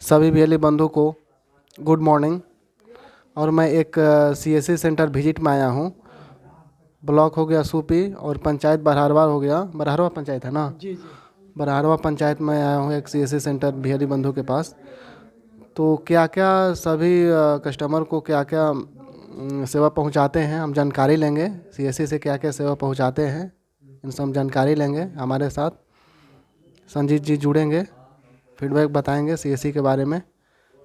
सभी भैया बंधु को गुड मॉर्निंग। और मैं एक सीएससी सेंटर विजिट में आया हूँ। ब्लॉक हो गया सूपी और पंचायत बरहरवा हो गया, बरहरवा पंचायत है ना। जी जी। बरहरवा पंचायत में आया हूँ एक सीएससी सेंटर भैया बंधु के पास। तो क्या क्या सभी कस्टमर को क्या क्या सेवा पहुँचाते हैं, हम जानकारी लेंगे। सीएससी से क्या क्या सेवा पहुँचाते हैं इनसे हम जानकारी लेंगे। हमारे साथ संजीत जी जुड़ेंगे, फीडबैक बताएंगे सीएससी के बारे में।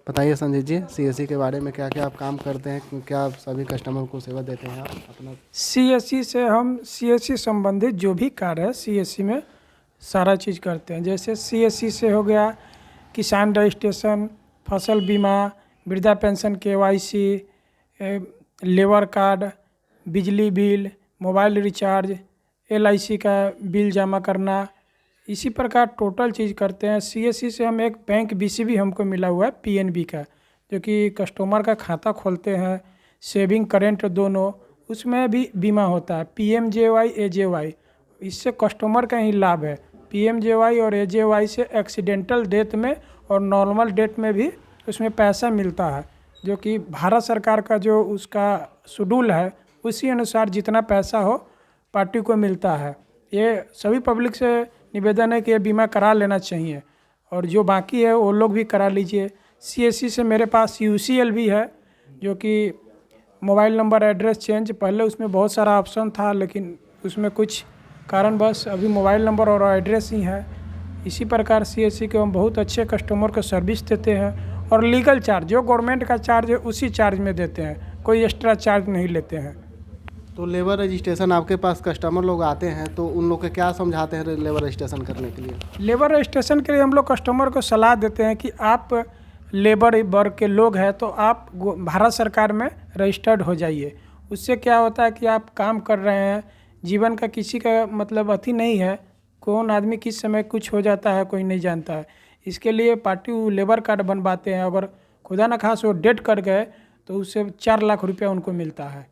बताइए संजीत जी, सीएससी के बारे में क्या क्या आप काम करते हैं, क्या आप सभी कस्टमर को सेवा देते हैं आप अपना। सीएससी से हम सीएससी संबंधित जो भी कार्य है सीएससी में सारा चीज़ करते हैं। जैसे सीएससी से हो गया किसान रजिस्ट्रेशन, फसल बीमा, वृद्धा पेंशन, केवाईसी, लेबर कार्ड, बिजली बिल, मोबाइल रिचार्ज, एलआईसी का बिल जमा करना, इसी प्रकार टोटल चीज़ करते हैं। सीएससी से हम एक बैंक बीसीबी हमको मिला हुआ है पीएनबी का, जो कि कस्टमर का खाता खोलते हैं, सेविंग करेंट दोनों, उसमें भी बीमा होता है पीएमजेवाई एजेवाई। इससे कस्टमर का ही लाभ है। पीएमजेवाई और एजेवाई से एक्सीडेंटल डेथ में और नॉर्मल डेथ में भी उसमें पैसा मिलता है, जो कि भारत सरकार का जो उसका शेड्यूल है उसी अनुसार जितना पैसा हो पार्टी को मिलता है। ये सभी पब्लिक से निवेदन है कि ये बीमा करा लेना चाहिए, और जो बाकी है वो लोग भी करा लीजिए। सीएससी से मेरे पास यूसीएल भी है, जो कि मोबाइल नंबर एड्रेस चेंज, पहले उसमें बहुत सारा ऑप्शन था लेकिन उसमें कुछ कारणवश अभी मोबाइल नंबर और एड्रेस ही है। इसी प्रकार सीएससी के हम बहुत अच्छे कस्टमर को सर्विस देते हैं, और लीगल चार्ज जो गवर्नमेंट का चार्ज है उसी चार्ज में देते हैं, कोई एक्स्ट्रा चार्ज नहीं लेते हैं। तो लेबर रजिस्ट्रेशन आपके पास कस्टमर लोग आते हैं तो उन लोग को क्या समझाते हैं लेबर रजिस्ट्रेशन करने के लिए। लेबर रजिस्ट्रेशन के लिए हम लोग कस्टमर को सलाह देते हैं कि आप लेबर वर्ग के लोग हैं तो आप भारत सरकार में रजिस्टर्ड हो जाइए। उससे क्या होता है कि आप काम कर रहे हैं, जीवन का किसी का मतलब अति नहीं है, कौन आदमी किस समय कुछ हो जाता है कोई नहीं जानता है। इसके लिए पार्टी वो लेबर कार्ड बनवाते हैं, अगर खुदा न खास वो डेट कर गए तो उससे 4 लाख रुपया उनको मिलता है।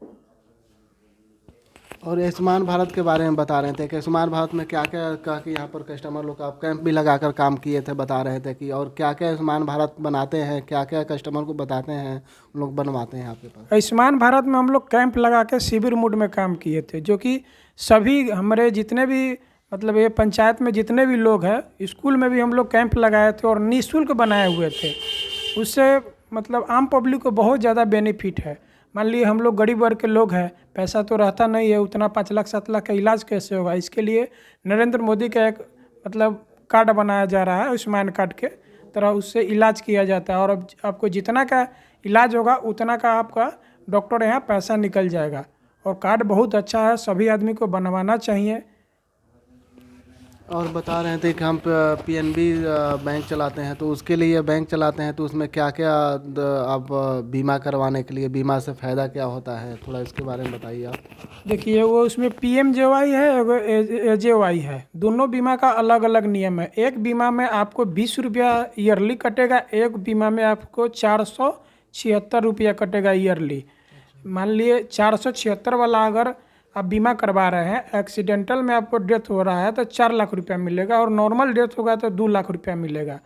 और आयुष्मान भारत के बारे में बता रहे थे कि आयुष्मान भारत में क्या क्या कहा कि यहाँ पर कस्टमर लोग आप कैंप भी लगाकर काम किए थे, बता रहे थे कि और क्या क्या आयुष्मान भारत बनाते हैं, क्या क्या कस्टमर को बताते हैं उन लोग बनवाते हैं आपके पास। आयुष्मान भारत में हम लोग कैंप लगा के शिविर मूड में काम किए थे, जो कि सभी हमारे जितने भी मतलब ये पंचायत में जितने भी लोग हैं, स्कूल में भी हम लोग कैंप लगाए थे और निःशुल्क बनाए हुए थे। उससे मतलब आम पब्लिक को बहुत ज़्यादा बेनिफिट है। मान लीजिए हम लोग गरीब वर्ग के लोग हैं, पैसा तो रहता नहीं है उतना, 5 लाख 7 लाख का इलाज कैसे होगा। इसके लिए नरेंद्र मोदी का एक मतलब कार्ड बनाया जा रहा है, आयुष्मान कार्ड के तरह उससे इलाज किया जाता है, और अब आपको जितना का इलाज होगा उतना का आपका डॉक्टर यहाँ पैसा निकल जाएगा। और कार्ड बहुत अच्छा है, सभी आदमी को बनवाना चाहिए। और बता रहे थे कि हम पीएनबी बैंक चलाते हैं, तो उसके लिए बैंक चलाते हैं तो उसमें क्या क्या आप बीमा करवाने के लिए, बीमा से फ़ायदा क्या होता है, थोड़ा इसके बारे में बताइए आप। देखिए वो उसमें पीएमजेवाई है और एजेवाई है, दोनों बीमा का अलग अलग नियम है। एक बीमा में आपको 20 रुपया ईयरली कटेगा, एक बीमा में आपको 476 रुपया कटेगा ईयरली। मान लिए 476 वाला अगर आप बीमा करवा रहे हैं, एक्सीडेंटल में आपको डेथ हो रहा है तो 4 लाख रुपया मिलेगा, और नॉर्मल डेथ होगा तो 2 लाख रुपया मिलेगा।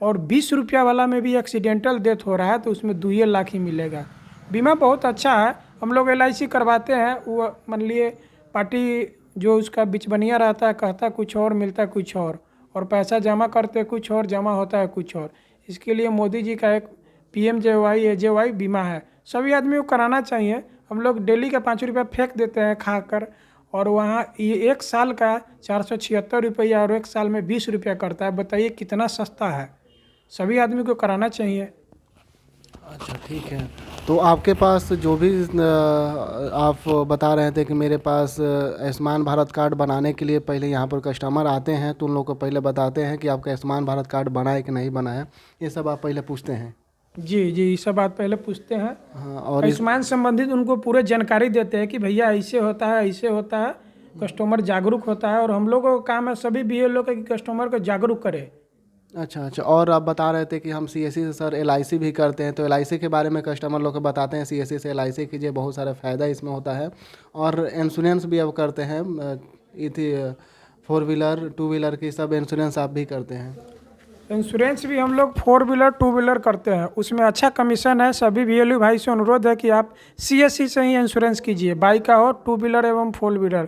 और 20 रुपया वाला में भी एक्सीडेंटल डेथ हो रहा है तो उसमें 2 लाख ही मिलेगा। बीमा बहुत अच्छा है। हम लोग एलआईसी करवाते हैं, वो मान लिए पार्टी जो उसका बिचबनिया रहता है कहता कुछ और मिलता है कुछ और पैसा जमा करते कुछ और जमा होता है कुछ और। इसके लिए मोदी जी का एक पीएमजेवाई एजेवाई बीमा है, सभी आदमी को कराना चाहिए। हम लोग डेली का 5 रुपया फेंक देते हैं खाकर, और वहाँ ये 1 साल का 476 रुपया और 1 साल में 20 रुपया करता है। बताइए कितना सस्ता है, सभी आदमी को कराना चाहिए। अच्छा ठीक है। तो आपके पास जो भी आप बता रहे थे कि मेरे पास आयुष्मान भारत कार्ड बनाने के लिए पहले यहाँ पर कस्टमर आते हैं तो उन लोगों को पहले बताते हैं कि आपका आयुष्मान भारत कार्ड बना है कि नहीं बना है, ये सब आप पहले पूछते हैं। जी जी, ये सब बात पहले पूछते हैं। हाँ, और आयुष्मान संबंधित उनको पूरे जानकारी देते हैं कि भैया ऐसे होता है ऐसे होता है, कस्टमर जागरूक होता है। और हम लोगों का काम है सभी बी लोग का कि कस्टमर को जागरूक करें। अच्छा अच्छा। और आप बता रहे थे कि हम सीएससी से सर एलआईसी भी करते हैं, तो एलआईसी के बारे में कस्टमर लोग को बताते हैं सीएससी से एलआईसी कीजिए, बहुत सारा फ़ायदा इसमें होता है। और इंश्योरेंस भी अब करते हैं, इथी 4 व्हीलर 2 व्हीलर की सब इंश्योरेंस आप भी करते हैं। इंश्योरेंस भी हम लोग 4 व्हीलर 2 व्हीलर करते हैं, उसमें अच्छा कमीशन है। सभी VLU भाई से अनुरोध है कि आप CSC से ही इंश्योरेंस कीजिए, बाइक का हो, 2 व्हीलर एवं 4 व्हीलर।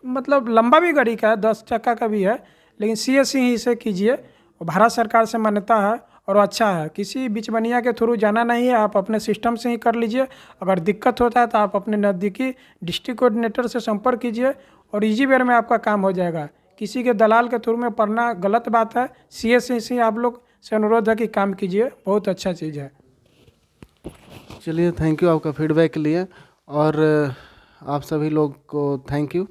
मतलब लंबा भी गाड़ी का है, 10 चक्का का भी है, लेकिन CSC ही से कीजिए। और भारत सरकार से मान्यता है और अच्छा है। किसी बिचवनिया के थ्रू जाना नहीं है, आप अपने सिस्टम से ही कर लीजिए। अगर दिक्कत होता है तो आप अपने नज़दीकी डिस्ट्रिक्ट कोऑर्डिनेटर से संपर्क कीजिए और इजी वेयर में आपका काम हो जाएगा। किसी के दलाल के थ्रू में पढ़ना गलत बात है। CSC से आप लोग से अनुरोध है कि काम कीजिए, बहुत अच्छा चीज़ है। चलिए, थैंक यू आपका फीडबैक के लिए, और आप सभी लोग को थैंक यू।